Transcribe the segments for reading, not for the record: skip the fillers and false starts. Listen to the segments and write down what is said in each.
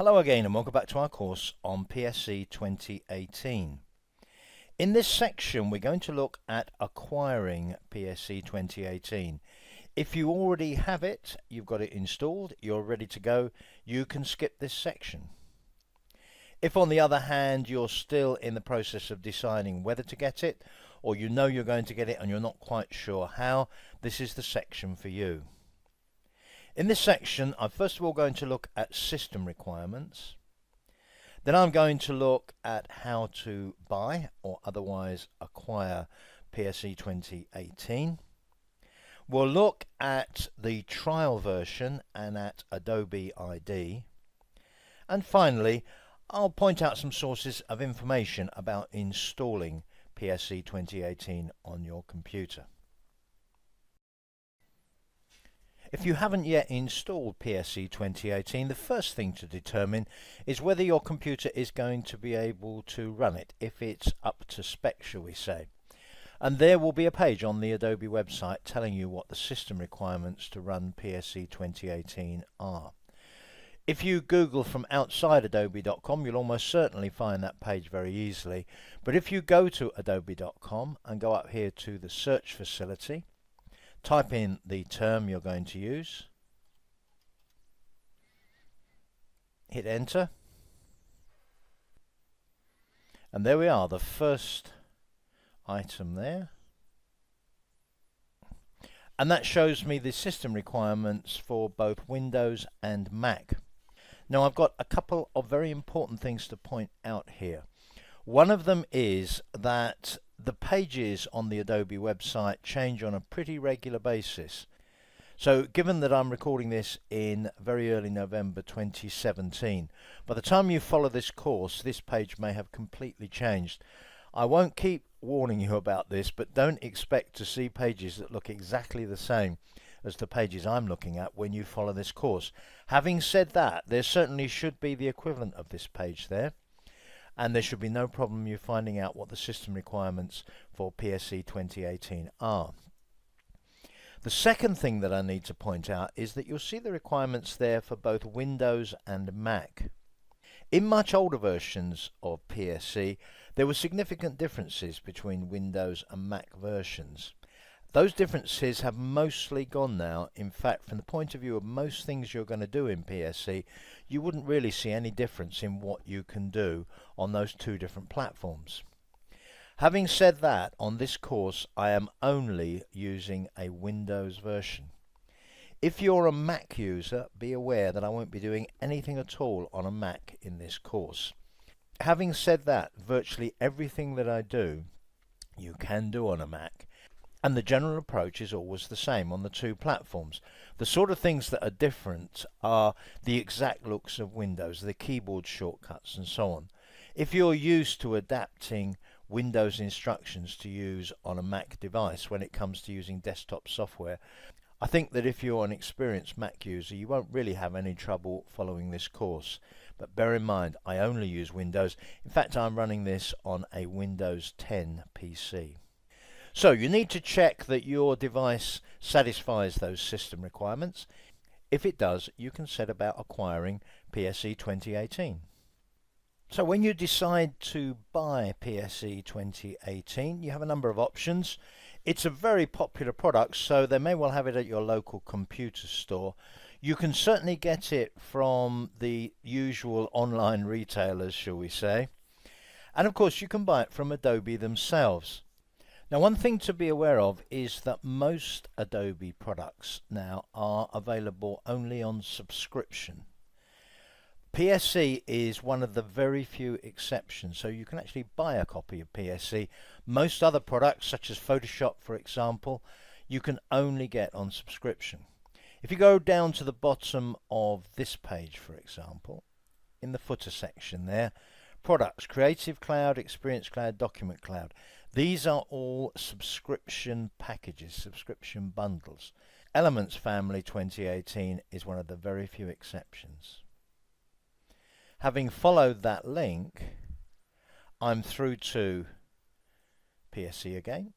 Hello again and welcome back to our course on PSE 2018. In this section we're going to look at acquiring PSE 2018. If you already have it, you've got it installed, you're ready to go, you can skip this section. If on the other hand you're still in the process of deciding whether to get it, or you know you're going to get it and you're not quite sure how, this is the section for you. In this section, I'm first of all going to look at system requirements. Then I'm going to look at how to buy or otherwise acquire PSE 2018. We'll look at the trial version and at Adobe ID. And finally, I'll point out some sources of information about installing PSE 2018 on your computer. If you haven't yet installed PSE 2018, the first thing to determine is whether your computer is going to be able to run it, if it's up to spec, shall we say. And there will be a page on the Adobe website telling you what the system requirements to run PSE 2018 are. If you Google from outside adobe.com, you'll almost certainly find that page very easily. But if you go to adobe.com and go up here to the search facility, type in the term you're going to use, hit enter, and there we are, the first item there. And that shows me the system requirements for both Windows and Mac. Now I've got a couple of very important things to point out here. One of them is that the pages on the Adobe website change on a pretty regular basis. So given that I'm recording this in very early November 2017, by the time you follow this course, this page may have completely changed. I won't keep warning you about this, but don't expect to see pages that look exactly the same as the pages I'm looking at when you follow this course. Having said that, there certainly should be the equivalent of this page there, and there should be no problem you finding out what the system requirements for PSE 2018 are. The second thing that I need to point out is that you'll see the requirements there for both Windows and Mac. In much older versions of PSE, there were significant differences between Windows and Mac versions. Those differences have mostly gone now. In fact, from the point of view of most things you're going to do in PSE, you wouldn't really see any difference in what you can do on those two different platforms. Having said that, on this course I am only using a Windows version. If you're a Mac user, be aware that I won't be doing anything at all on a Mac in this course. Having said that, virtually everything that I do, you can do on a Mac. And the general approach is always the same on the two platforms. The sort of things that are different are the exact looks of Windows, the keyboard shortcuts and so on. If you're used to adapting Windows instructions to use on a Mac device when it comes to using desktop software, I think that if you're an experienced Mac user, you won't really have any trouble following this course. But bear in mind, I only use Windows. In fact, I'm running this on a Windows 10 PC. So you need to check that your device satisfies those system requirements. If it does, you can set about acquiring PSE 2018. So when you decide to buy PSE 2018, you have a number of options. It's a very popular product, so they may well have it at your local computer store. You can certainly get it from the usual online retailers, shall we say. And of course you can buy it from Adobe themselves. Now, one thing to be aware of is that most Adobe products now are available only on subscription. PSE is one of the very few exceptions, so you can actually buy a copy of PSE. Most other products, such as Photoshop, for example, you can only get on subscription. If you go down to the bottom of this page, for example, in the footer section there, products, Creative Cloud, Experience Cloud, Document Cloud. These are all subscription packages, subscription bundles. Elements Family 2018 is one of the very few exceptions. Having followed that link, I'm through to PSE again,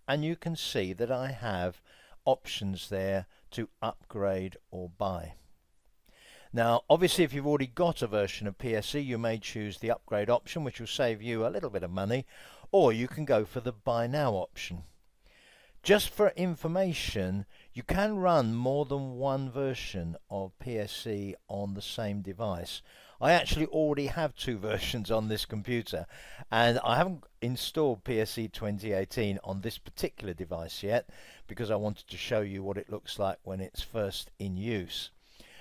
and you can see that I have options there to upgrade or buy. Now, obviously, if you've already got a version of PSE, you may choose the upgrade option, which will save you a little bit of money, or you can go for the buy now option. Just for information, you can run more than one version of PSE on the same device. I actually already have two versions on this computer, and I haven't installed PSE 2018 on this particular device yet because I wanted to show you what it looks like when it's first in use.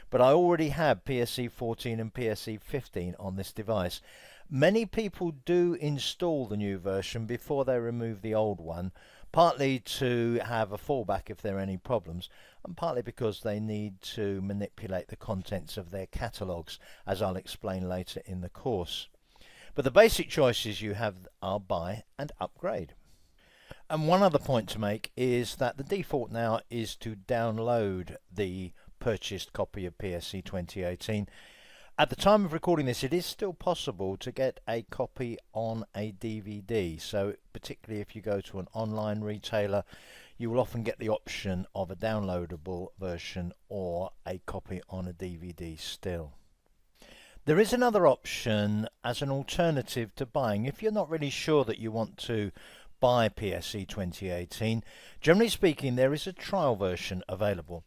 But I already have PSE 14 and PSE 15 on this device. Many people do install the new version before they remove the old one, partly to have a fallback if there are any problems, and partly because they need to manipulate the contents of their catalogues, as I'll explain later in the course. But the basic choices you have are buy and upgrade. And one other point to make is that the default now is to download the purchased copy of PSE 2018. At the time of recording this, it is still possible to get a copy on a DVD. So particularly if you go to an online retailer, you will often get the option of a downloadable version or a copy on a DVD still. There is another option as an alternative to buying. If you're not really sure that you want to buy PSE 2018, generally speaking, there is a trial version available.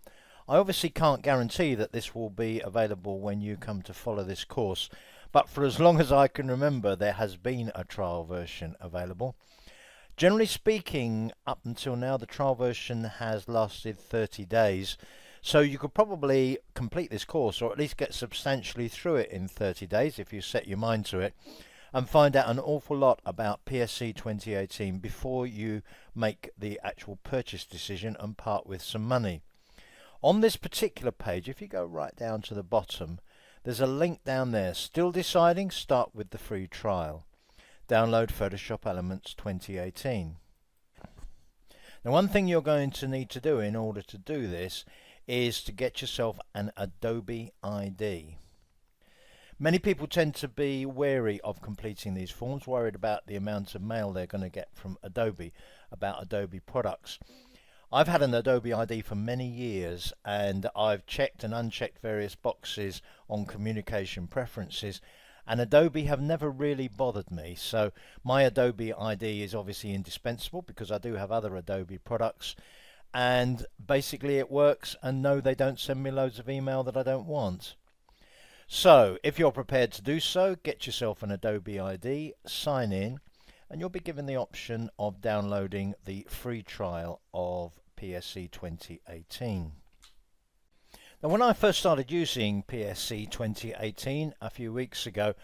I obviously can't guarantee that this will be available when you come to follow this course, but for as long as I can remember, there has been a trial version available. Generally speaking, up until now, the trial version has lasted 30 days, so you could probably complete this course, or at least get substantially through it in 30 days if you set your mind to it, and find out an awful lot about PSE 2018 before you make the actual purchase decision and part with some money. On this particular page, if you go right down to the bottom, there's a link down there. Still deciding? Start with the free trial. Download Photoshop Elements 2018. Now, one thing you're going to need to do in order to do this is to get yourself an Adobe ID. Many people tend to be wary of completing these forms, worried about the amount of mail they're going to get from Adobe about Adobe products. I've had an Adobe ID for many years, and I've checked and unchecked various boxes on communication preferences, and Adobe have never really bothered me. So my Adobe ID is obviously indispensable because I do have other Adobe products, and basically it works, and no, they don't send me loads of email that I don't want. So if you're prepared to do so, get yourself an Adobe ID, sign in, and you'll be given the option of downloading the free trial of PSE 2018. Now, when I first started using PSE 2018 a few weeks ago,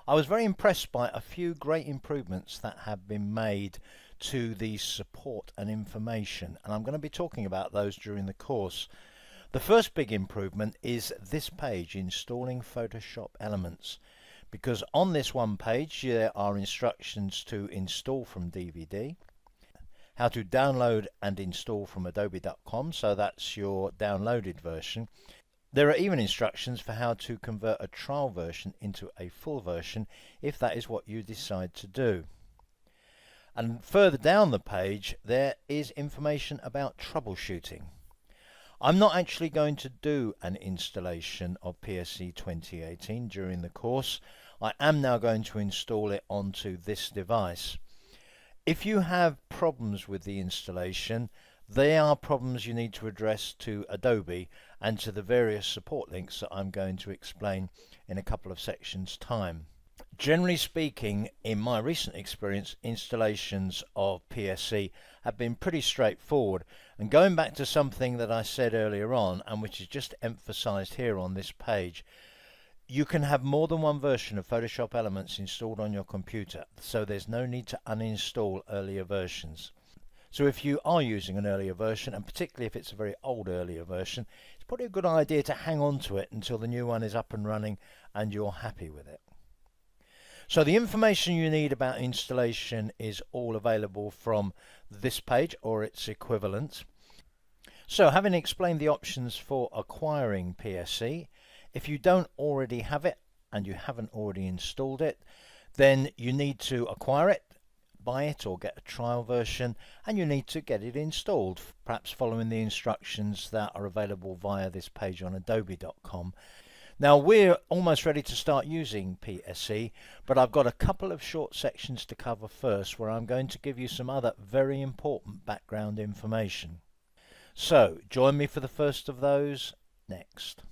I was very impressed by a few great improvements that have been made to the support and information, and I'm going to be talking about those during the course. The first big improvement is this page, installing Photoshop Elements, because on this one page there are instructions to install from DVD, how to download and install from adobe.com, so that's your downloaded version. There are even instructions for how to convert a trial version into a full version if that is what you decide to do. And further down the page there is information about troubleshooting. I'm not actually going to do an installation of PSE 2018 during the course. I am now going to install it onto this device. If you have problems with the installation, they are problems you need to address to Adobe and to the various support links that I'm going to explain in a couple of sections' time. Generally speaking, in my recent experience, installations of PSE have been pretty straightforward. And going back to something that I said earlier on, and which is just emphasized here on this page, you can have more than one version of Photoshop Elements installed on your computer, so there's no need to uninstall earlier versions. So if you are using an earlier version, and particularly if it's a very old earlier version, it's probably a good idea to hang on to it until the new one is up and running and you're happy with it. So the information you need about installation is all available from this page or its equivalent. So having explained the options for acquiring PSE, if you don't already have it and you haven't already installed it, then you need to acquire it, buy it or get a trial version, and you need to get it installed, perhaps following the instructions that are available via this page on adobe.com. Now we're almost ready to start using PSE, but I've got a couple of short sections to cover first where I'm going to give you some other very important background information. So join me for the first of those next.